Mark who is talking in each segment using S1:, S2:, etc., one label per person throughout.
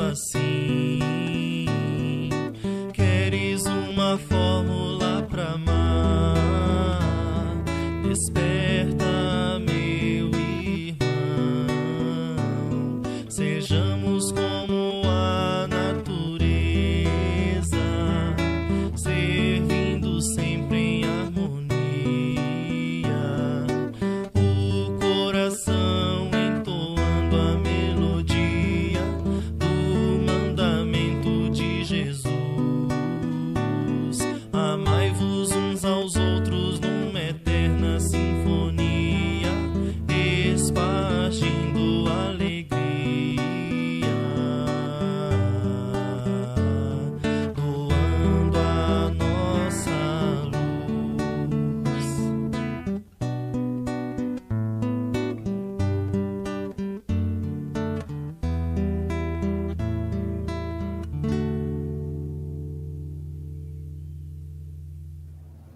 S1: assim. Queres uma fórmula pra amar? Desperta, meu irmão. Sejamos como a natureza, servindo sempre em harmonia. O coração entoando a melodia do mandamento de Jesus. Amai-vos uns aos outros numa eterna sinfonia, espargindo alegria, doando a nossa luz.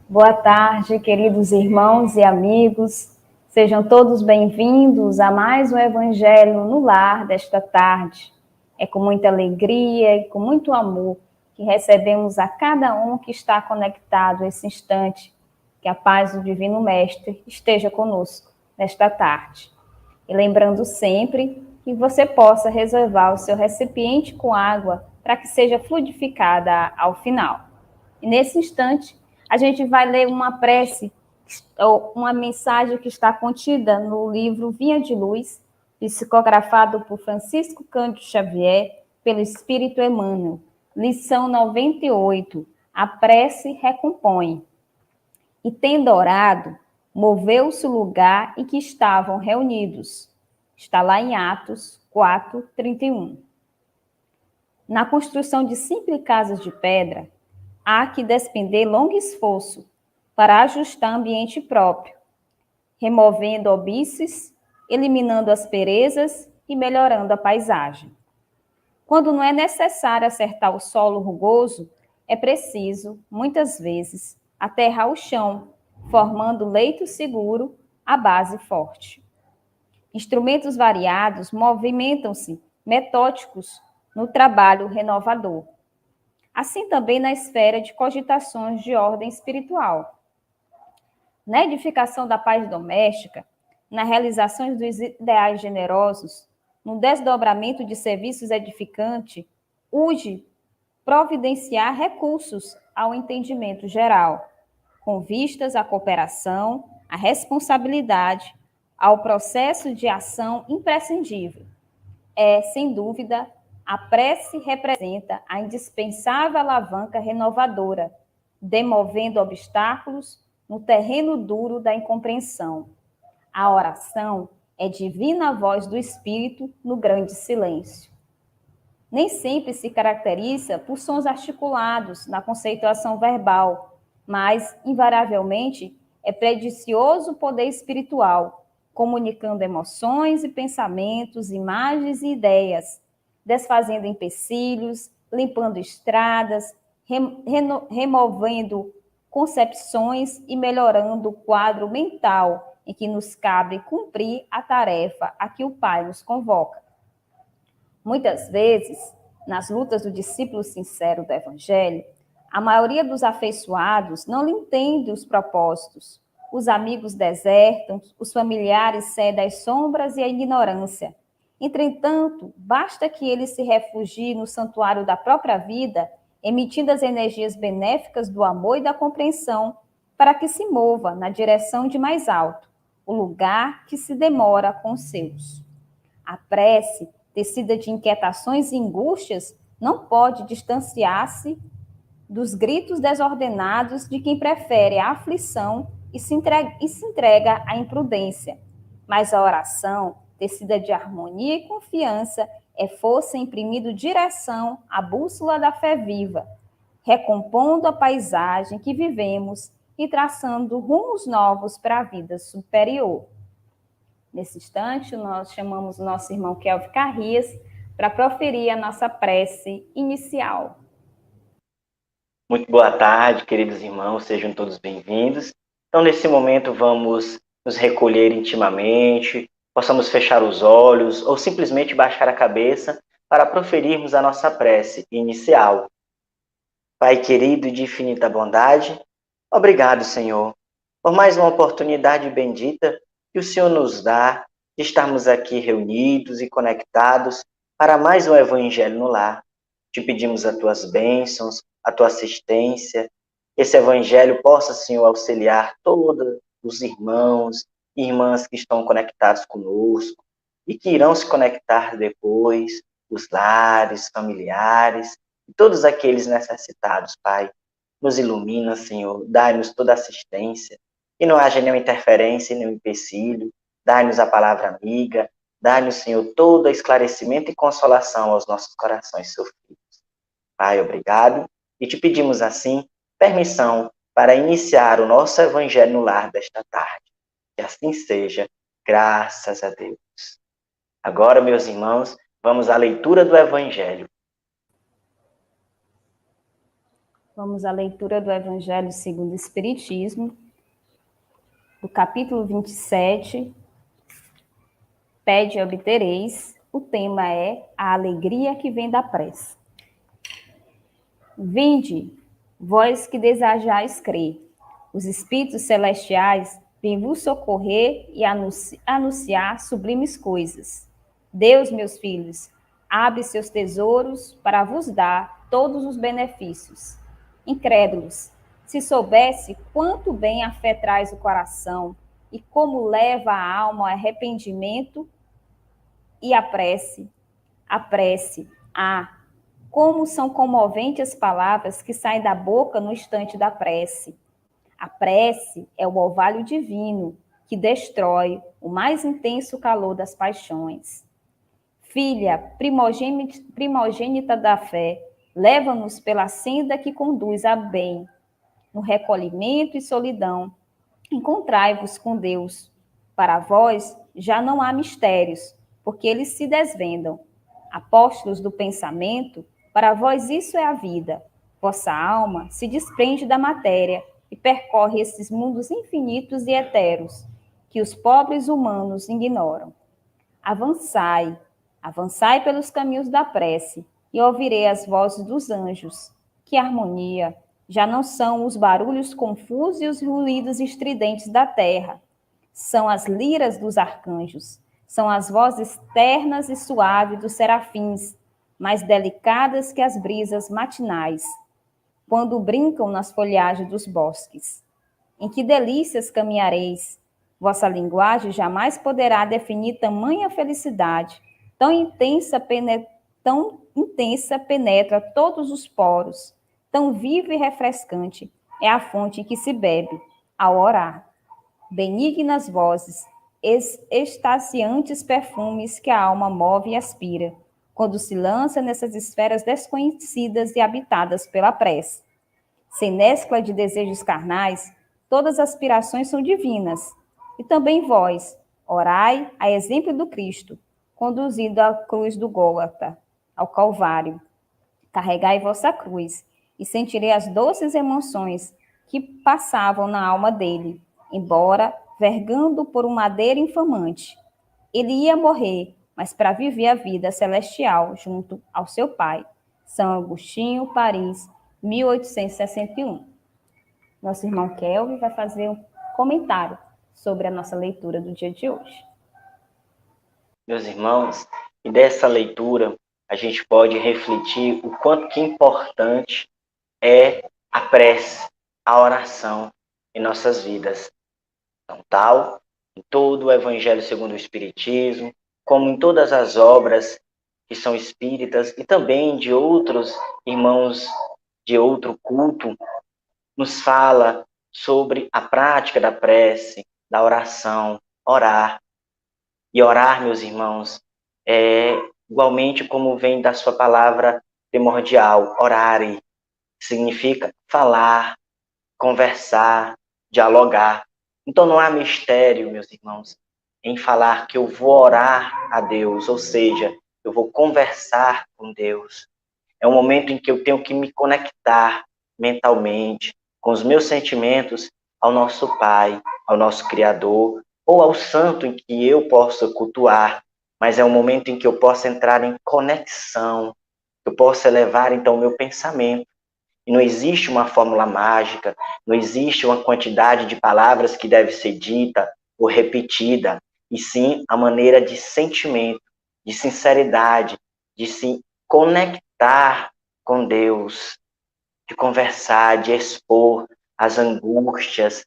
S2: Boa tarde, queridos irmãos e amigos. Sejam todos bem-vindos a mais um Evangelho no Lar desta tarde. É com muita alegria e com muito amor que recebemos a cada um que está conectado esse instante. Que a paz do Divino Mestre esteja conosco nesta tarde. E lembrando sempre que você possa reservar o seu recipiente com água para que seja fluidificada ao final. E nesse instante, a gente vai ler uma prece, ou uma mensagem que está contida no livro Vinha de Luz, psicografado por Francisco Cândido Xavier, pelo Espírito Emmanuel. Lição 98, a prece recompõe. E tendo orado, moveu-se o lugar em que estavam reunidos. Está lá em Atos 4:31. Na construção de simples casas de pedra, há que despender longo esforço para ajustar ambiente próprio, removendo óbices, eliminando asperezas e melhorando a paisagem. Quando não é necessário acertar o solo rugoso, é preciso, muitas vezes, aterrar o chão, formando leito seguro, a base forte. Instrumentos variados movimentam-se, metódicos, no trabalho renovador. Assim também na esfera de cogitações de ordem espiritual. Na edificação da paz doméstica, na realização dos ideais generosos, no desdobramento de serviços edificantes, urge providenciar recursos ao entendimento geral, com vistas à cooperação, à responsabilidade, ao processo de ação imprescindível. É, sem dúvida, a prece representa a indispensável alavanca renovadora, demovendo obstáculos no terreno duro da incompreensão. A oração é divina voz do Espírito no grande silêncio. Nem sempre se caracteriza por sons articulados na conceituação verbal, mas, invariavelmente, é predicioso poder espiritual, comunicando emoções e pensamentos, imagens e ideias, desfazendo empecilhos, limpando estradas, removendo concepções e melhorando o quadro mental em que nos cabe cumprir a tarefa a que o Pai nos convoca. Muitas vezes, nas lutas do discípulo sincero do Evangelho, a maioria dos afeiçoados não entende os propósitos. Os amigos desertam, os familiares cedem às sombras e à ignorância. Entretanto, basta que ele se refugie no santuário da própria vida, emitindo as energias benéficas do amor e da compreensão, para que se mova na direção de mais alto, o lugar que se demora com os seus. A prece, tecida de inquietações e angústias, não pode distanciar-se dos gritos desordenados de quem prefere a aflição e se entrega à imprudência. Mas a oração, tecida de harmonia e confiança, é força imprimindo direção à bússola da fé viva, recompondo a paisagem que vivemos e traçando rumos novos para a vida superior. Nesse instante, nós chamamos o nosso irmão Kelvin Carrias para proferir a nossa prece inicial.
S3: Muito boa tarde, queridos irmãos, sejam todos bem-vindos. Então, nesse momento, vamos nos recolher intimamente, possamos fechar os olhos ou simplesmente baixar a cabeça para proferirmos a nossa prece inicial. Pai querido e de infinita bondade, obrigado, Senhor, por mais uma oportunidade bendita que o Senhor nos dá de estarmos aqui reunidos e conectados para mais um Evangelho no Lar. Te pedimos as tuas bênçãos, a tua assistência, que esse Evangelho possa, Senhor, auxiliar todos os irmãos e irmãs que estão conectados conosco e que irão se conectar depois, os lares, familiares e todos aqueles necessitados, Pai. Nos ilumina, Senhor, dai-nos toda assistência, que não haja nenhuma interferência, nenhum empecilho, dai-nos a palavra amiga, dai-nos, Senhor, todo esclarecimento e consolação aos nossos corações sofridos. Pai, obrigado, e te pedimos assim, permissão para iniciar o nosso Evangelho no Lar desta tarde. Que assim seja, graças a Deus. Agora, meus irmãos, vamos à leitura do Evangelho.
S2: Vamos à leitura do Evangelho segundo o Espiritismo, do capítulo 27, Pede e obtereis. O tema é a alegria que vem da prece. Vinde, vós que desejais crer, os espíritos celestiais vêm vos socorrer e anunciar sublimes coisas. Deus, meus filhos, abre seus tesouros para vos dar todos os benefícios. Incrédulos, se soubesse quanto bem a fé traz o coração e como leva a alma ao arrependimento e a prece, como são comoventes as palavras que saem da boca no instante da prece. A prece é o orvalho divino que destrói o mais intenso calor das paixões. Filha primogênita da fé, leva-nos pela senda que conduz a bem. No recolhimento e solidão, encontrai-vos com Deus. Para vós já não há mistérios, porque eles se desvendam. Apóstolos do pensamento, para vós isso é a vida. Vossa alma se desprende da matéria e percorre esses mundos infinitos e etéreos, que os pobres humanos ignoram. Avançai, avançai pelos caminhos da prece, e ouvirei as vozes dos anjos. Que harmonia! Já não são os barulhos confusos e os ruídos estridentes da terra. São as liras dos arcanjos. São as vozes ternas e suaves dos serafins, mais delicadas que as brisas matinais, quando brincam nas folhagens dos bosques. Em que delícias caminhareis! Vossa linguagem jamais poderá definir tamanha felicidade. Tão intensa penetra todos os poros, tão viva e refrescante é a fonte em que se bebe ao orar. Benignas vozes, extasiantes perfumes que a alma move e aspira, quando se lança nessas esferas desconhecidas e habitadas pela prece. Sem mescla de desejos carnais, todas as aspirações são divinas. E também vós, orai a exemplo do Cristo, conduzido à cruz do Gólgota, ao Calvário. Carregai vossa cruz e sentirei as doces emoções que passavam na alma dele, embora vergando por um madeiro infamante. Ele ia morrer, mas para viver a vida celestial junto ao seu Pai. São Agostinho, Paris, 1861. Nosso irmão Kelvin vai fazer um comentário sobre a nossa leitura do dia de hoje.
S3: Meus irmãos, e dessa leitura a gente pode refletir o quanto que importante é a prece, a oração em nossas vidas. Então, tal, em todo o Evangelho segundo o Espiritismo, como em todas as obras que são espíritas e também de outros irmãos de outro culto, nos fala sobre a prática da prece, da oração, orar. E orar, meus irmãos, é igualmente como vem da sua palavra primordial, orare, significa falar, conversar, dialogar. Então não há mistério, meus irmãos, em falar que eu vou orar a Deus, ou seja, eu vou conversar com Deus. É um momento em que eu tenho que me conectar mentalmente com os meus sentimentos ao nosso Pai, ao nosso Criador, ou ao santo em que eu possa cultuar, mas é um momento em que eu posso entrar em conexão, eu posso elevar então o meu pensamento. E não existe uma fórmula mágica, não existe uma quantidade de palavras que deve ser dita ou repetida, e sim a maneira de sentimento, de sinceridade, de se conectar com Deus, de conversar, de expor as angústias,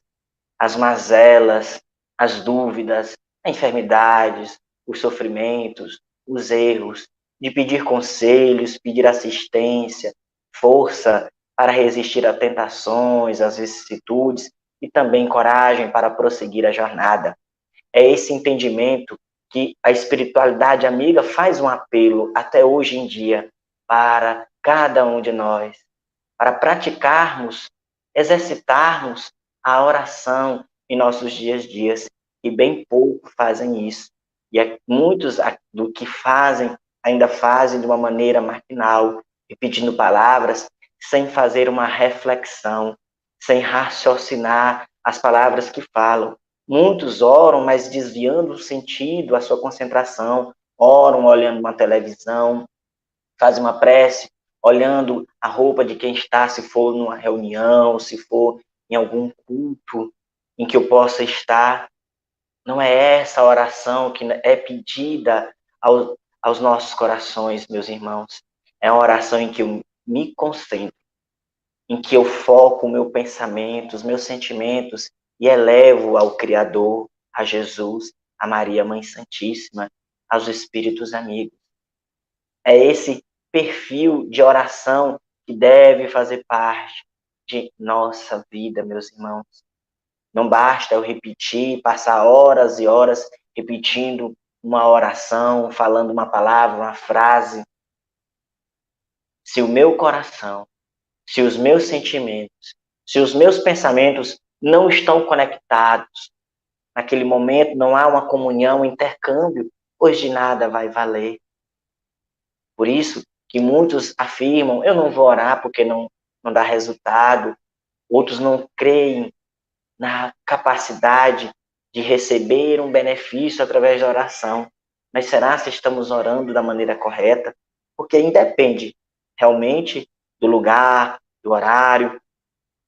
S3: as mazelas, as dúvidas, as enfermidades, os sofrimentos, os erros, de pedir conselhos, pedir assistência, força para resistir a tentações, às vicissitudes e também coragem para prosseguir a jornada. É esse entendimento que a espiritualidade amiga faz um apelo até hoje em dia para cada um de nós, para praticarmos, exercitarmos a oração em nossos dias a dias, e bem pouco fazem isso. E muitos do que fazem, ainda fazem de uma maneira maquinal, repetindo palavras, sem fazer uma reflexão, sem raciocinar as palavras que falam. Muitos oram, mas desviando o sentido, a sua concentração, oram olhando uma televisão, fazem uma prece, olhando a roupa de quem está, se for numa reunião, se for em algum culto em que eu possa estar. Não é essa oração que é pedida aos nossos corações, meus irmãos. É uma oração em que eu me concentro, em que eu foco o meu pensamento, os meus sentimentos e elevo ao Criador, a Jesus, a Maria, Mãe Santíssima, aos Espíritos amigos. É esse perfil de oração que deve fazer parte de nossa vida, meus irmãos. Não basta eu repetir, passar horas e horas repetindo uma oração, falando uma palavra, uma frase. Se o meu coração, se os meus sentimentos, se os meus pensamentos não estão conectados, naquele momento não há uma comunhão, um intercâmbio, pois de nada vai valer. Por isso que muitos afirmam, eu não vou orar porque não dá resultado. Outros não creem na capacidade de receber um benefício através da oração. Mas será se estamos orando da maneira correta? Porque independe realmente do lugar, do horário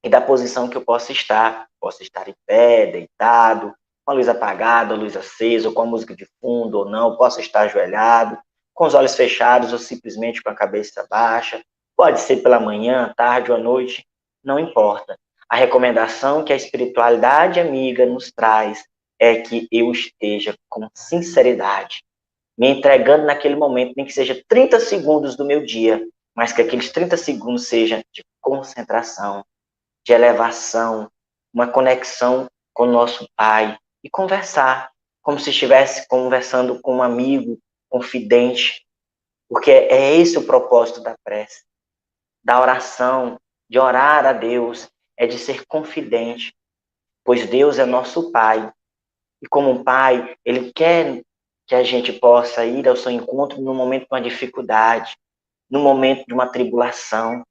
S3: e da posição que eu possa estar. Posso estar em pé, deitado, com a luz apagada, a luz acesa, ou com a música de fundo ou não. Posso estar ajoelhado, com os olhos fechados ou simplesmente com a cabeça baixa. Pode ser pela manhã, tarde ou à noite, não importa. A recomendação que a espiritualidade amiga nos traz é que eu esteja com sinceridade, me entregando naquele momento, nem que seja 30 segundos do meu dia, mas que aqueles 30 segundos sejam de concentração, de elevação, uma conexão com o nosso Pai e conversar, como se estivesse conversando com um amigo, confidente, porque é esse o propósito da prece, da oração, de orar a Deus, é de ser confidente, pois Deus é nosso Pai. E como um Pai, Ele quer que a gente possa ir ao seu encontro no momento de uma dificuldade, no momento de uma tribulação.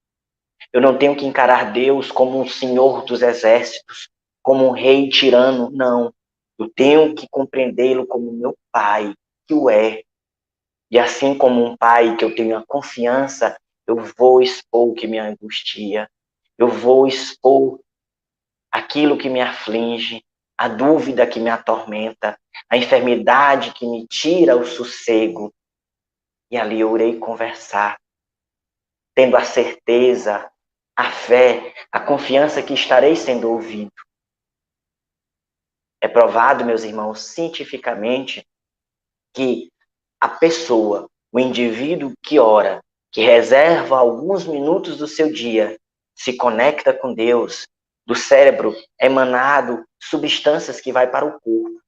S3: Eu não tenho que encarar Deus como um senhor dos exércitos, como um rei tirano, não. Eu tenho que compreendê-lo como meu Pai, que o é. E assim como um pai que eu tenho a confiança, eu vou expor o que me angustia, eu vou expor aquilo que me aflige, a dúvida que me atormenta, a enfermidade que me tira o sossego. E ali eu irei conversar, tendo a certeza, a fé, a confiança que estarei sendo ouvido. É provado, meus irmãos, cientificamente, que a pessoa, o indivíduo que ora, que reserva alguns minutos do seu dia, se conecta com Deus, do cérebro é emanado substâncias que vai para o corpo.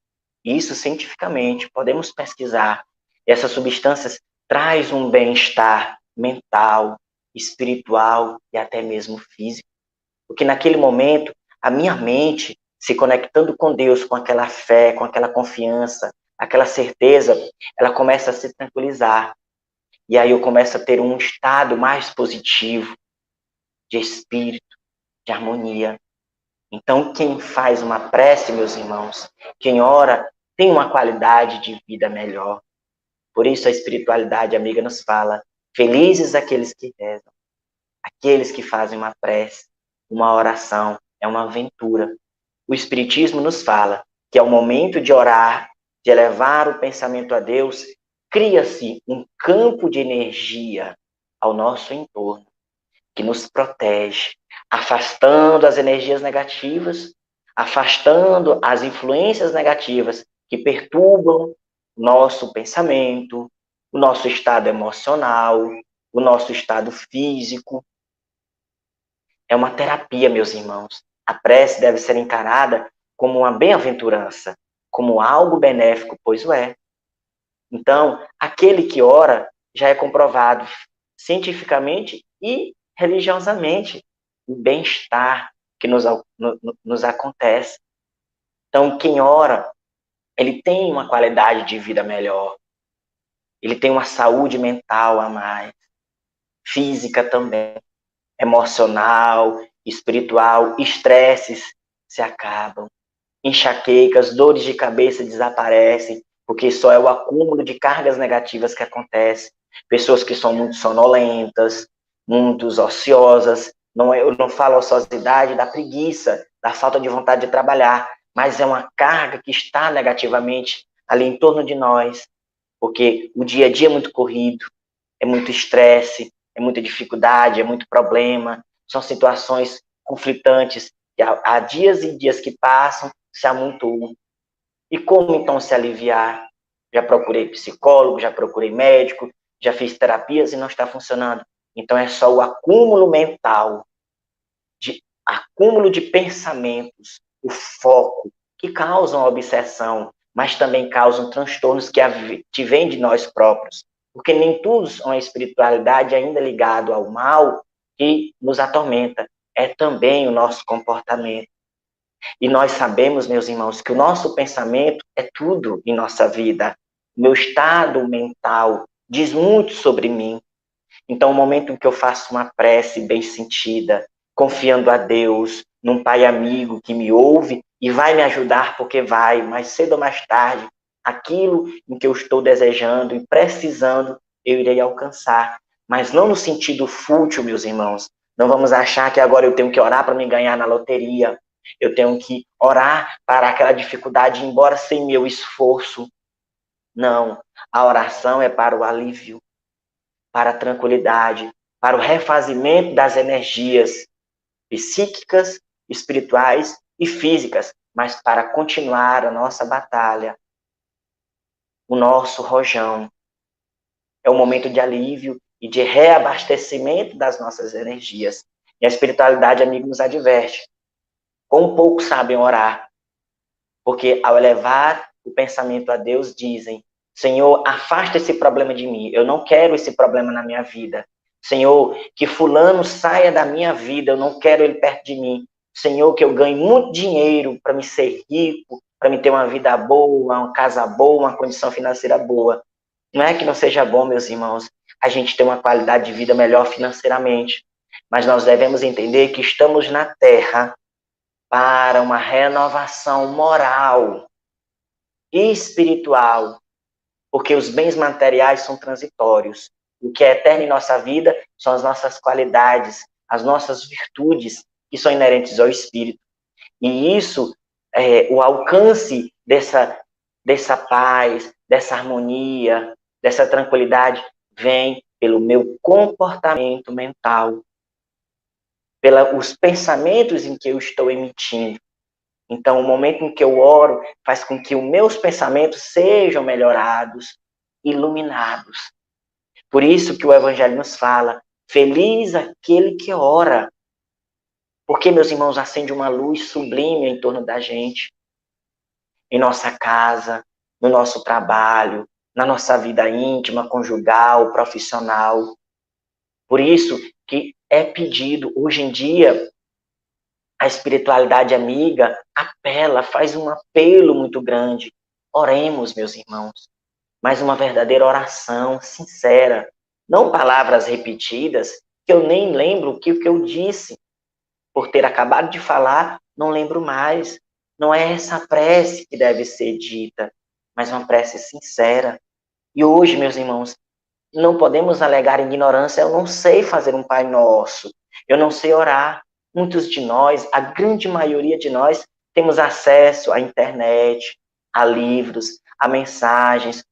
S3: Isso cientificamente, podemos pesquisar. E essas substâncias traz um bem-estar mental, espiritual e até mesmo físico. Porque naquele momento, a minha mente, se conectando com Deus, com aquela fé, com aquela confiança, aquela certeza, ela começa a se tranquilizar. E aí eu começo a ter um estado mais positivo, de espírito, de harmonia. Então, quem faz uma prece, meus irmãos, quem ora, tem uma qualidade de vida melhor. Por isso a espiritualidade amiga nos fala: felizes aqueles que rezam, aqueles que fazem uma prece, uma oração, é uma aventura. O Espiritismo nos fala que é o momento de orar, de elevar o pensamento a Deus, cria-se um campo de energia ao nosso entorno, que nos protege, afastando as energias negativas, afastando as influências negativas que perturbam o nosso pensamento, o nosso estado emocional, o nosso estado físico. É uma terapia, meus irmãos. A prece deve ser encarada como uma bem-aventurança, como algo benéfico, pois o é. Então, aquele que ora já é comprovado cientificamente e religiosamente o bem-estar que nos acontece. Então, quem ora, ele tem uma qualidade de vida melhor, ele tem uma saúde mental a mais, física também, emocional, espiritual, estresses se acabam, enxaquecas, dores de cabeça desaparecem, porque só é o acúmulo de cargas negativas que acontece. Pessoas que são muito sonolentas, muito ociosas, eu não falo ociosidade da preguiça, da falta de vontade de trabalhar, mas é uma carga que está negativamente ali em torno de nós, porque o dia a dia é muito corrido, é muito estresse, é muita dificuldade, é muito problema, são situações conflitantes, que há dias e dias que passam, se amontoam. E como então se aliviar? Já procurei psicólogo, já procurei médico, já fiz terapias e não está funcionando. Então é só o acúmulo mental, acúmulo de pensamentos, o foco, que causam a obsessão, mas também causam transtornos que vêm de nós próprios. Porque nem tudo é uma espiritualidade ainda ligado ao mal que nos atormenta. É também o nosso comportamento. E nós sabemos, meus irmãos, que o nosso pensamento é tudo em nossa vida. O meu estado mental diz muito sobre mim. Então, o momento em que eu faço uma prece bem sentida, confiando a Deus, num Pai amigo que me ouve e vai me ajudar, porque vai, mais cedo ou mais tarde, aquilo em que eu estou desejando e precisando, eu irei alcançar. Mas não no sentido fútil, meus irmãos. Não vamos achar que agora eu tenho que orar para me ganhar na loteria. Eu tenho que orar para aquela dificuldade ir embora sem meu esforço. Não, a oração é para o alívio, para a tranquilidade, para o refazimento das energias psíquicas, espirituais e físicas, mas para continuar a nossa batalha, o nosso rojão. É um momento de alívio e de reabastecimento das nossas energias. E a espiritualidade, amigo, nos adverte. Como poucos sabem orar, porque ao elevar o pensamento a Deus, dizem: Senhor, afasta esse problema de mim, eu não quero esse problema na minha vida. Senhor, que fulano saia da minha vida, eu não quero ele perto de mim. Senhor, que eu ganhe muito dinheiro para me ser rico, para me ter uma vida boa, uma casa boa, uma condição financeira boa. Não é que não seja bom, meus irmãos, a gente ter uma qualidade de vida melhor financeiramente, mas nós devemos entender que estamos na Terra para uma renovação moral e espiritual, porque os bens materiais são transitórios. O que é eterno em nossa vida são as nossas qualidades, as nossas virtudes, que são inerentes ao espírito. E isso, o alcance dessa paz, dessa harmonia, dessa tranquilidade, vem pelo meu comportamento mental, pelos pensamentos em que eu estou emitindo. Então, o momento em que eu oro faz com que os meus pensamentos sejam melhorados, iluminados. Por isso que o Evangelho nos fala: feliz aquele que ora. Porque, meus irmãos, acende uma luz sublime em torno da gente, em nossa casa, no nosso trabalho, na nossa vida íntima, conjugal, profissional. Por isso que é pedido, hoje em dia, a espiritualidade amiga apela, faz um apelo muito grande. Oremos, meus irmãos, mas uma verdadeira oração sincera, não palavras repetidas, que eu nem lembro o que eu disse. Por ter acabado de falar, não lembro mais. Não é essa prece que deve ser dita, mas uma prece sincera. E hoje, meus irmãos, não podemos alegar ignorância. Eu não sei fazer um Pai Nosso. Eu não sei orar. Muitos de nós, a grande maioria de nós, temos acesso à internet, a livros, a mensagens.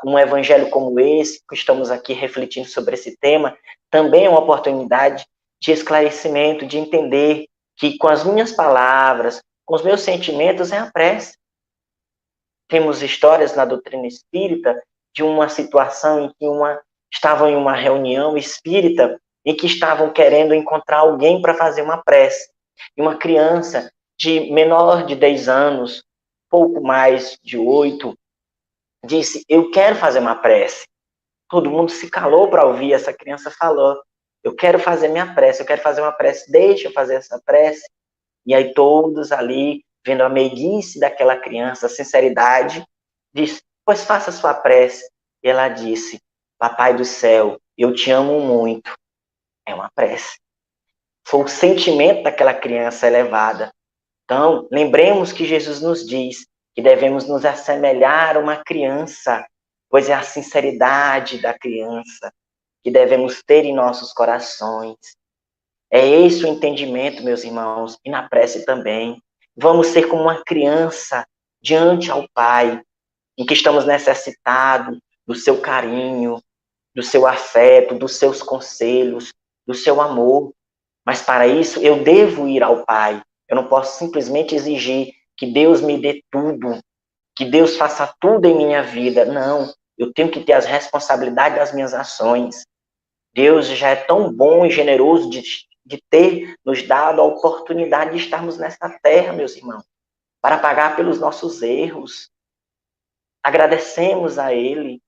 S3: Um evangelho como esse, que estamos aqui refletindo sobre esse tema, também é uma oportunidade de esclarecimento, de entender que com as minhas palavras, com os meus sentimentos, é a prece. Temos histórias na doutrina espírita de uma situação em que estavam em uma reunião espírita e que estavam querendo encontrar alguém para fazer uma prece. E uma criança de menor de 10 anos, pouco mais de 8, disse: eu quero fazer uma prece. Todo mundo se calou para ouvir. Essa criança falou: eu quero fazer minha prece, eu quero fazer uma prece, deixa eu fazer essa prece. E aí todos ali, vendo a meiguice daquela criança, a sinceridade, disse: pois faça sua prece. E ela disse: Papai do céu, eu te amo muito. É uma prece. Foi o sentimento daquela criança elevada. Então, lembremos que Jesus nos diz que devemos nos assemelhar a uma criança, pois é a sinceridade da criança que devemos ter em nossos corações. É esse o entendimento, meus irmãos, e na prece também. Vamos ser como uma criança diante ao Pai, em que estamos necessitados do seu carinho, do seu afeto, dos seus conselhos, do seu amor. Mas para isso eu devo ir ao Pai. Eu não posso simplesmente exigir que Deus me dê tudo, que Deus faça tudo em minha vida. Não, eu tenho que ter as responsabilidades das minhas ações. Deus já é tão bom e generoso de ter nos dado a oportunidade de estarmos nesta terra, meus irmãos, para pagar pelos nossos erros. Agradecemos a Ele.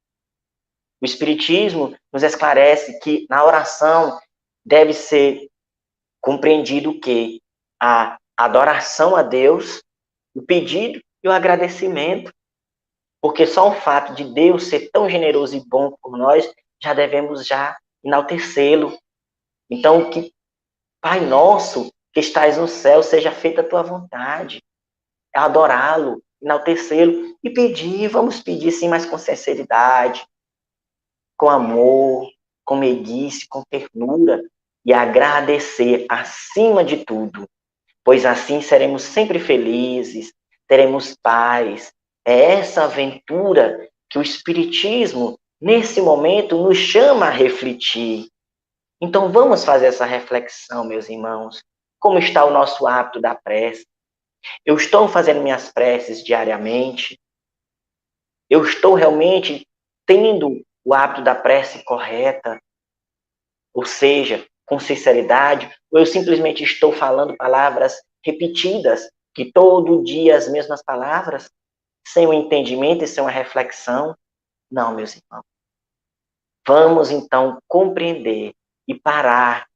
S3: O Espiritismo nos esclarece que na oração deve ser compreendido que a adoração a Deus, o pedido e o agradecimento, porque só o fato de Deus ser tão generoso e bom por nós, já devemos já enaltecê-lo. Então, que Pai nosso que estás no céu, seja feita a tua vontade. É adorá-lo, enaltecê-lo e pedir. Vamos pedir sim, mas com sinceridade, com amor, com meiguice, com ternura e agradecer acima de tudo, pois assim seremos sempre felizes, teremos paz. É essa aventura que o Espiritismo, nesse momento, nos chama a refletir. Então vamos fazer essa reflexão, meus irmãos. Como está o nosso hábito da prece? Eu estou fazendo minhas preces diariamente? Eu estou realmente tendo o hábito da prece correta? Ou seja, com sinceridade? Ou eu simplesmente estou falando palavras repetidas, que todo dia as mesmas palavras, sem o entendimento e sem uma reflexão? Não, meus irmãos. Vamos então compreender e parar,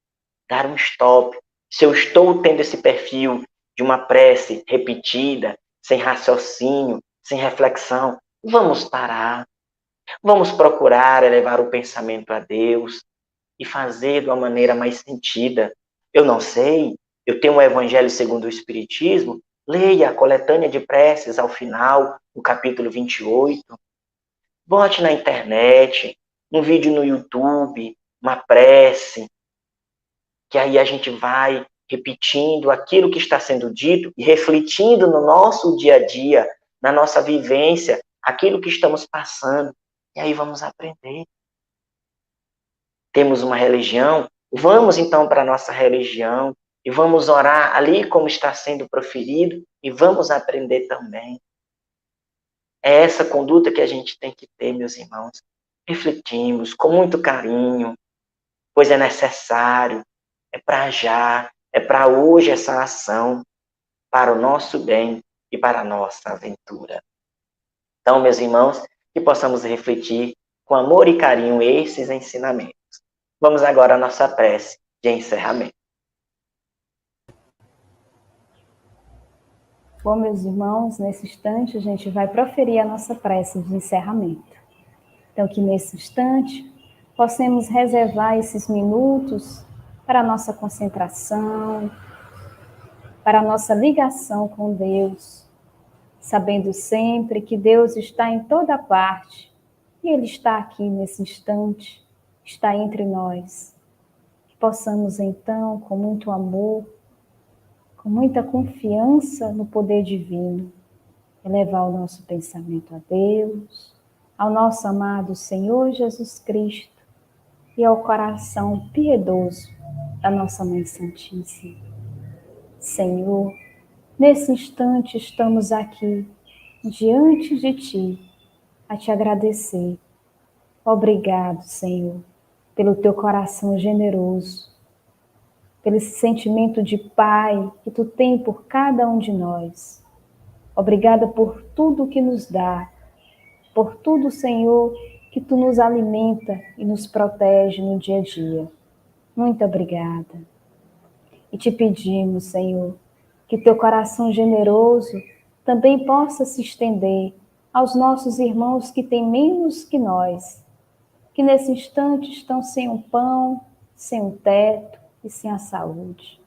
S3: dar um stop. Se eu estou tendo esse perfil de uma prece repetida, sem raciocínio, sem reflexão, vamos parar. Vamos procurar elevar o pensamento a Deus e fazer de uma maneira mais sentida. Eu não sei, eu tenho o Evangelho segundo o Espiritismo, leia a coletânea de preces ao final, no capítulo 28. Bote na internet, um vídeo no YouTube, uma prece, que aí a gente vai repetindo aquilo que está sendo dito e refletindo no nosso dia a dia, na nossa vivência, aquilo que estamos passando. E aí vamos aprender. Temos uma religião, vamos então para a nossa religião e vamos orar ali como está sendo proferido e vamos aprender também. É essa conduta que a gente tem que ter, meus irmãos. Refletimos com muito carinho, pois é necessário, é para já, é para hoje essa ação, para o nosso bem e para a nossa aventura. Então, meus irmãos, que possamos refletir com amor e carinho esses ensinamentos. Vamos agora à nossa prece de encerramento.
S2: Bom, meus irmãos, nesse instante a gente vai proferir a nossa prece de encerramento. Então, que nesse instante possamos reservar esses minutos para a nossa concentração, para a nossa ligação com Deus, sabendo sempre que Deus está em toda parte e Ele está aqui nesse instante, está entre nós. Que possamos então, com muito amor, com muita confiança no poder divino, elevar o nosso pensamento a Deus, ao nosso amado Senhor Jesus Cristo e ao coração piedoso da nossa Mãe Santíssima. Senhor, nesse instante estamos aqui, diante de Ti, a Te agradecer. Obrigado, Senhor, pelo Teu coração generoso, pelo esse sentimento de Pai que Tu tem por cada um de nós. Obrigada por tudo que nos dá, por tudo, Senhor, que Tu nos alimenta e nos protege no dia a dia. Muito obrigada. E Te pedimos, Senhor, que Teu coração generoso também possa se estender aos nossos irmãos que têm menos que nós, que nesse instante estão sem um pão, sem um teto e sem a saúde.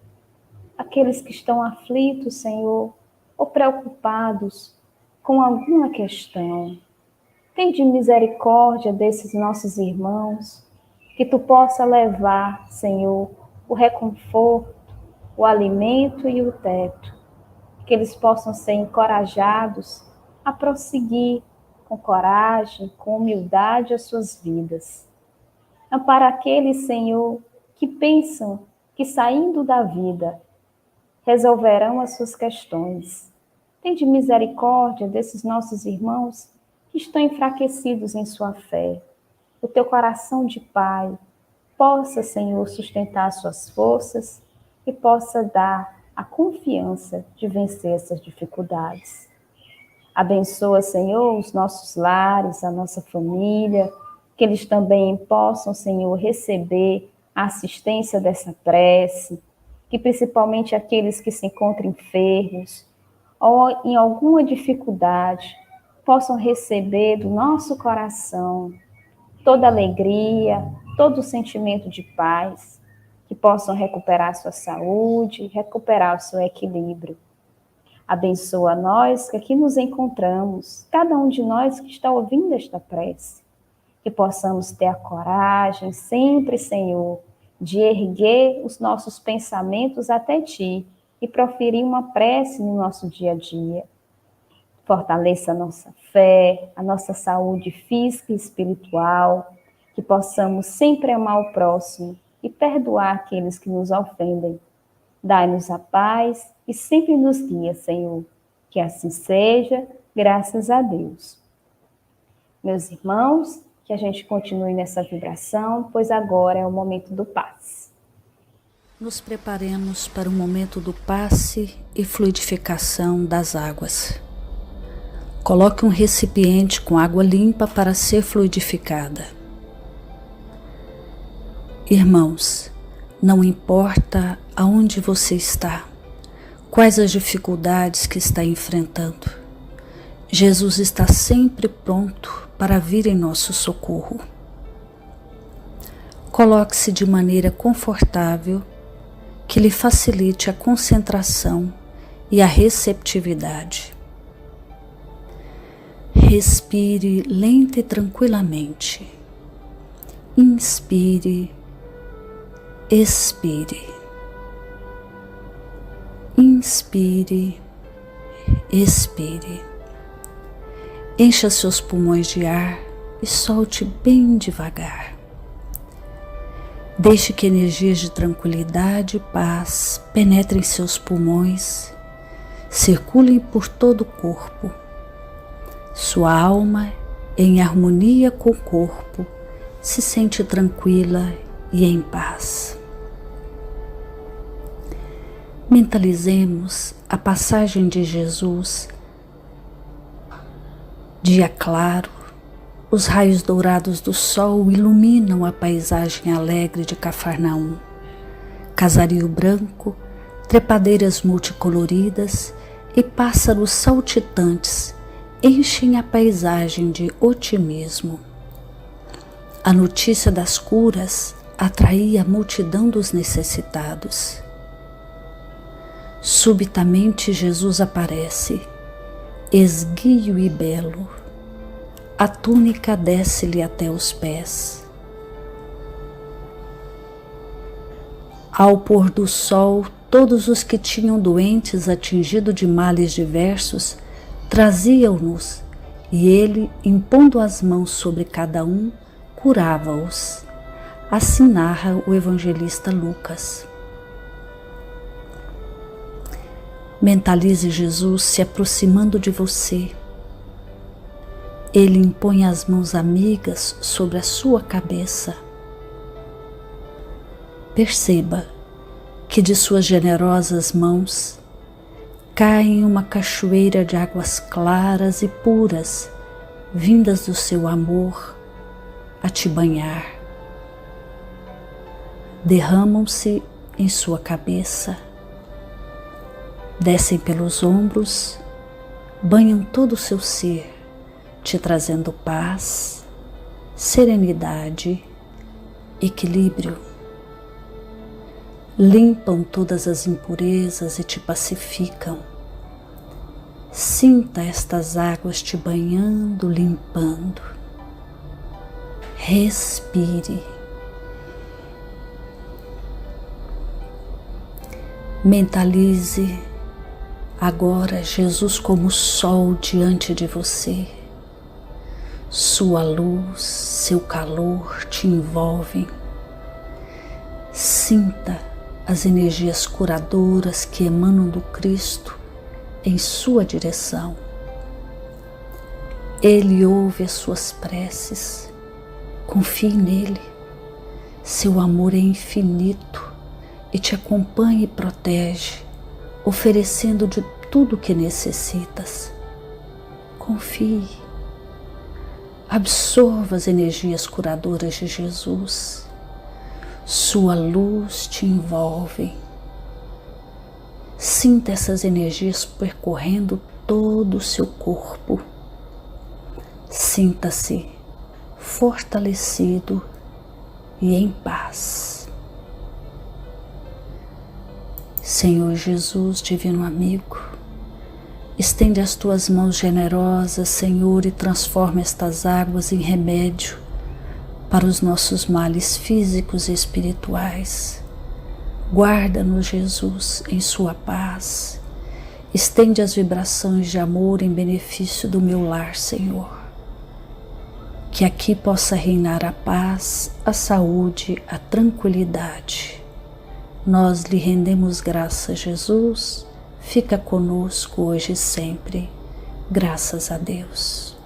S2: Aqueles que estão aflitos, Senhor, ou preocupados com alguma questão. Tende misericórdia desses nossos irmãos, que Tu possa levar, Senhor, o reconforto, o alimento e o teto, que eles possam ser encorajados a prosseguir com coragem, com humildade as suas vidas. Ampara aqueles, Senhor, que pensam que saindo da vida resolverão as suas questões. Tende misericórdia desses nossos irmãos que estão enfraquecidos em sua fé. O Teu coração de Pai possa, Senhor, sustentar suas forças e possa dar a confiança de vencer essas dificuldades. Abençoa, Senhor, os nossos lares, a nossa família, que eles também possam, Senhor, receber a assistência dessa prece, que principalmente aqueles que se encontram enfermos ou em alguma dificuldade possam receber do nosso coração toda alegria, todo o sentimento de paz, que possam recuperar sua saúde, recuperar o seu equilíbrio. Abençoa nós que aqui nos encontramos, cada um de nós que está ouvindo esta prece, que possamos ter a coragem sempre, Senhor, de erguer os nossos pensamentos até Ti e proferir uma prece no nosso dia a dia. Fortaleça a nossa fé, a nossa saúde física e espiritual, que possamos sempre amar o próximo e perdoar aqueles que nos ofendem. Dai-nos a paz e sempre nos guia, Senhor. Que assim seja, graças a Deus. Meus irmãos, que a gente continue nessa vibração, pois agora é o momento do passe.
S4: Nos preparemos para o momento do passe e fluidificação das águas. Coloque um recipiente com água limpa para ser fluidificada. Irmãos, não importa aonde você está, quais as dificuldades que está enfrentando, Jesus está sempre pronto para vir em nosso socorro. Coloque-se de maneira confortável, que lhe facilite a concentração e a receptividade. Respire lenta e tranquilamente. Inspire, expire. Inspire, expire. Encha seus pulmões de ar e solte bem devagar. Deixe que energias de tranquilidade e paz penetrem seus pulmões, circulem por todo o corpo. Sua alma, em harmonia com o corpo, se sente tranquila e em paz. Mentalizemos a passagem de Jesus. Dia claro, os raios dourados do sol iluminam a paisagem alegre de Cafarnaum. Casario branco, trepadeiras multicoloridas e pássaros saltitantes enchem a paisagem de otimismo. A notícia das curas atraía a multidão dos necessitados. Subitamente Jesus aparece, esguio e belo. a túnica desce-lhe até os pés. Ao pôr do sol, todos os que tinham doentes atingido de males diversos traziam-nos, e ele, impondo as mãos sobre cada um, curava-os. Assim narra o evangelista Lucas. Mentalize Jesus se aproximando de você. Ele impõe as mãos amigas sobre a sua cabeça. Perceba que de suas generosas mãos cai uma cachoeira de águas claras e puras, vindas do seu amor a te banhar. Derramam-se em sua cabeça, descem pelos ombros, banham todo o seu ser, te trazendo paz, serenidade, equilíbrio. Limpam todas as impurezas e te pacificam. Sinta estas águas te banhando, limpando. Respire. Mentalize agora Jesus como sol diante de você. Sua luz, seu calor te envolvem. Sinta as energias curadoras que emanam do Cristo em sua direção. Ele ouve as suas preces. Confie nele. Seu amor é infinito e te acompanha e protege, oferecendo de tudo o que necessitas. Confie. Absorva as energias curadoras de Jesus. Sua luz te envolve. Sinta essas energias percorrendo todo o seu corpo. Sinta-se fortalecido e em paz. Senhor Jesus, divino amigo, estende as tuas mãos generosas, Senhor, e transforma estas águas em remédio para os nossos males físicos e espirituais. Guarda-nos, Jesus, em sua paz. Estende as vibrações de amor em benefício do meu lar, Senhor. Que aqui possa reinar a paz, a saúde, a tranquilidade. Nós lhe rendemos graças, Jesus. Fica conosco hoje e sempre. Graças a Deus.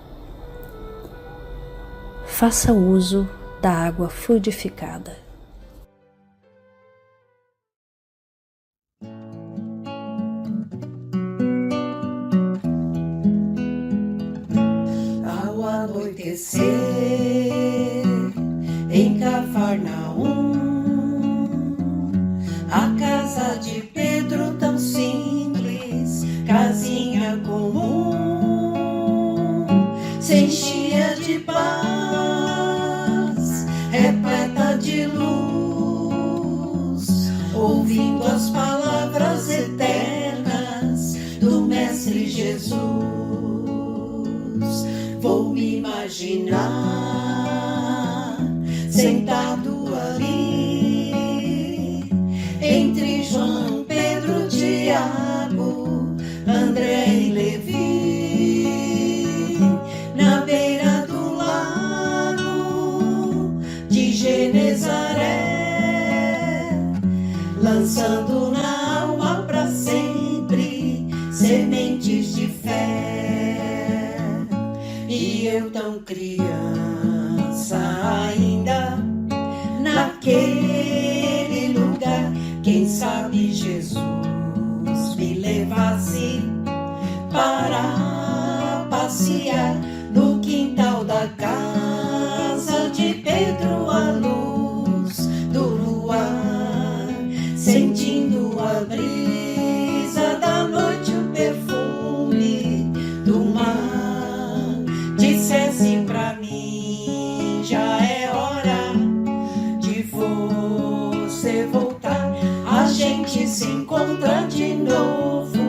S4: Faça uso da água fluidificada.
S5: Ao anoitecer em Cafarnaum, a casa de Pedro tão simples, casinha comum, se enchia de paz, repleta de luz, ouvindo as palavras eternas do Mestre Jesus. Vou me imaginar sentado ali, entre João, Pedro, Tiago, André e Levi, na beira do lago de Genezaré, lançando na alma para sempre sementes de fé. E eu tão criança ainda, naquele lugar, quem sabe Jesus me levasse para passear no quintal da casa de Pedro, à luz do luar, sentindo a brisa da noite, o perfume do mar. Dissesse pra mim, já é hora de você voltar. A gente se encontra de novo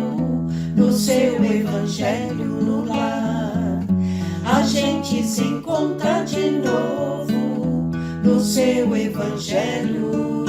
S5: no seu evangelho no lar. A gente gente se encontra de novo no seu Evangelho.